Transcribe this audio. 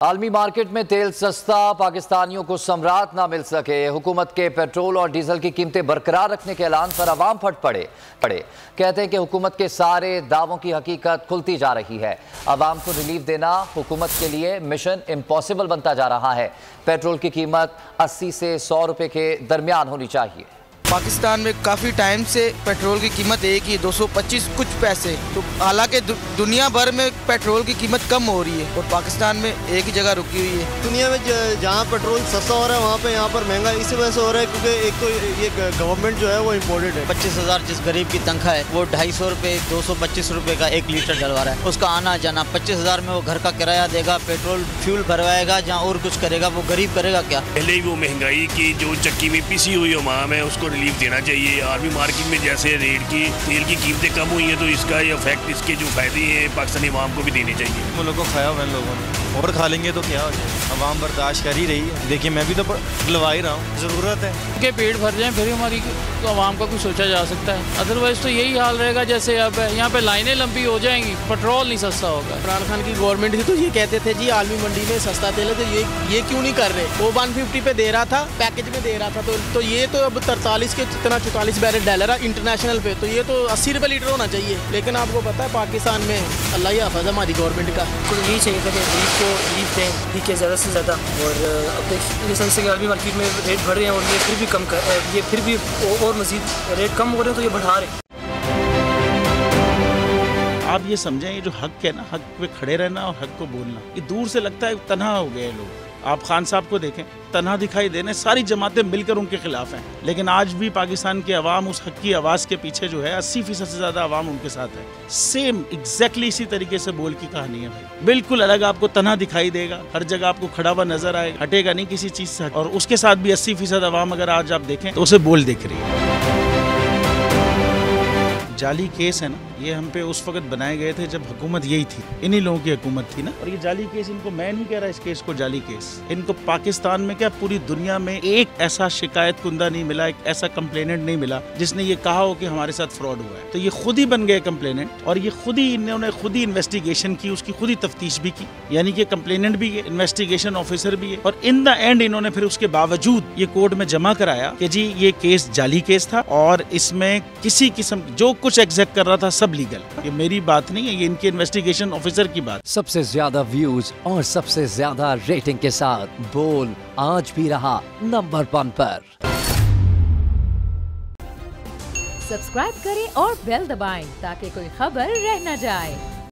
आलमी मार्केट में तेल सस्ता, पाकिस्तानियों को सम्राट ना मिल सके। हुकूमत के पेट्रोल और डीजल की कीमतें बरकरार रखने के ऐलान पर अवाम फट पड़े। कहते हैं कि हुकूमत के सारे दावों की हकीकत खुलती जा रही है। अवाम को रिलीफ देना हुकूमत के लिए मिशन इम्पॉसिबल बनता जा रहा है। पेट्रोल की कीमत 80 से 100 रुपए के दरमियान होनी चाहिए। पाकिस्तान में काफ़ी टाइम से पेट्रोल की कीमत एक ही 225 कुछ पैसे, तो हालांकि दुनिया भर में पेट्रोल की कीमत कम हो रही है और पाकिस्तान में एक ही जगह रुकी हुई है। दुनिया में जहाँ पेट्रोल सस्ता हो रहा है वहाँ पे यहाँ पर महंगा इसी वजह से हो रहा है क्योंकि एक तो ये गवर्नमेंट जो है वो इम्पोर्टेड है। 25,000 जिस गरीब की तनख्वाह है वो 250 रुपये 225 रुपये का 1 लीटर डलवा रहा है। उसका आना जाना 25,000 में वो घर का किराया देगा, पेट्रोल फ्यूल भरवाएगा, जहाँ और कुछ करेगा, वो गरीब करेगा क्या? पहले ही वो महंगाई की जो चक्की में पिसी हुई अवाम है उसको रिलीफ देना चाहिए। आर्मी मार्केट में जैसे रेट की तेल की कीमतें कम हुई हैं तो इसका ये इफेक्ट, इसके जो फायदे हैं पाकिस्तानी अवाम को भी देने चाहिए। वो लोगों को खाया हुआ इन लोगों ने और खा लेंगे तो क्या हो जाए। अवाम बर्दाश्त कर ही रही है। देखिए मैं भी तो लगा ही रहा हूँ, ज़रूरत है कि पेट भर जाए फिर हमारी तो आवाम का कुछ सोचा जा सकता है। अदरवाइज तो यही हाल रहेगा जैसे अब है। यहाँ पे लाइनें लंबी हो जाएंगी, पेट्रोल नहीं सस्ता होगा। इमरान खान की गवर्नमेंट थी तो ये कहते थे जी आलमी मंडी में सस्ता तेल है, तो ये क्यों नहीं कर रहे? वो 150 पे दे रहा था, पैकेज में दे रहा था, तो ये तो अब 43 के जितना 44 बैरल डॉलर है इंटरनेशनल पे, तो ये तो 80 रुपये लीटर होना चाहिए। लेकिन आपको पता है पाकिस्तान में अल्लाह ही हाफ़िज़ हमारी गवर्नमेंट का। तो यही चाहिए था कि गरीब को रिलीफ दें, ठीक है, ज़्यादा से ज़्यादा। और अब देखिए सन से आलमी मार्केट में रेट बढ़ रहे हैं और ये फिर भी कम कर, ये फिर भी और मज़ीद रेट कम हो रहे हैं तो ये बढ़ा रहे हैं। आप ये समझें, ये जो हक है ना, हक पे खड़े रहना और हक को बोलना, ये दूर से लगता है तन्हा हो गए लोग। आप खान साहब को देखें, तन्हा दिखाई देने, सारी जमातें मिलकर उनके खिलाफ हैं। लेकिन आज भी पाकिस्तान की आवाम उस हक की आवाज़ के पीछे जो है 80% से ज़्यादा आवाम उनके साथ है। सेम एग्जैक्टली इसी तरीके से बोल की कहानी है भाई। बिल्कुल अलग आपको तन्हा दिखाई देगा, हर जगह आपको खड़ा हुआ नजर आएगा, हटेगा नहीं किसी चीज़ से। और उसके साथ भी 80% आवाम अगर आज आप देखें तो उसे बोल दिख रही है। जाली केस है ना, ये हम पे उस वक्त बनाए गए थे जब हुकूमत यही थी, इन्हीं लोगों की हुकूमत थी ना। और ये जाली केस, इनको मैं नहीं कह रहा इस केस को जाली केस, इनको पाकिस्तान में क्या पूरी दुनिया में एक ऐसा शिकायत कुंदा नहीं मिला, एक ऐसा कंप्लेनेंट नहीं मिला जिसने ये कहा हो कि हमारे साथ फ्रॉड हुआ है। तो ये खुद ही बन गए कंप्लेनेंट और ये खुद ही इन्होंने खुद ही इन्वेस्टिगेशन की, उसकी खुद ही तफ्तीश भी की। यानी कि कंप्लेनेंट भी है, इन्वेस्टिगेशन ऑफिसर भी है। और इन द एंड इन्होंने फिर उसके बावजूद ये कोर्ट में जमा कराया कि जी ये केस जाली केस था और इसमें किसी किस्म जो कुछ एग्जैक्ट कर रहा था सब लीगल। ये मेरी बात नहीं है, ये इनके इन्वेस्टिगेशन ऑफिसर की बात। सबसे ज्यादा व्यूज और सबसे ज्यादा रेटिंग के साथ बोल आज भी रहा नंबर 1 पर। सब्सक्राइब करें और बेल दबाएं ताकि कोई खबर रह न जाए।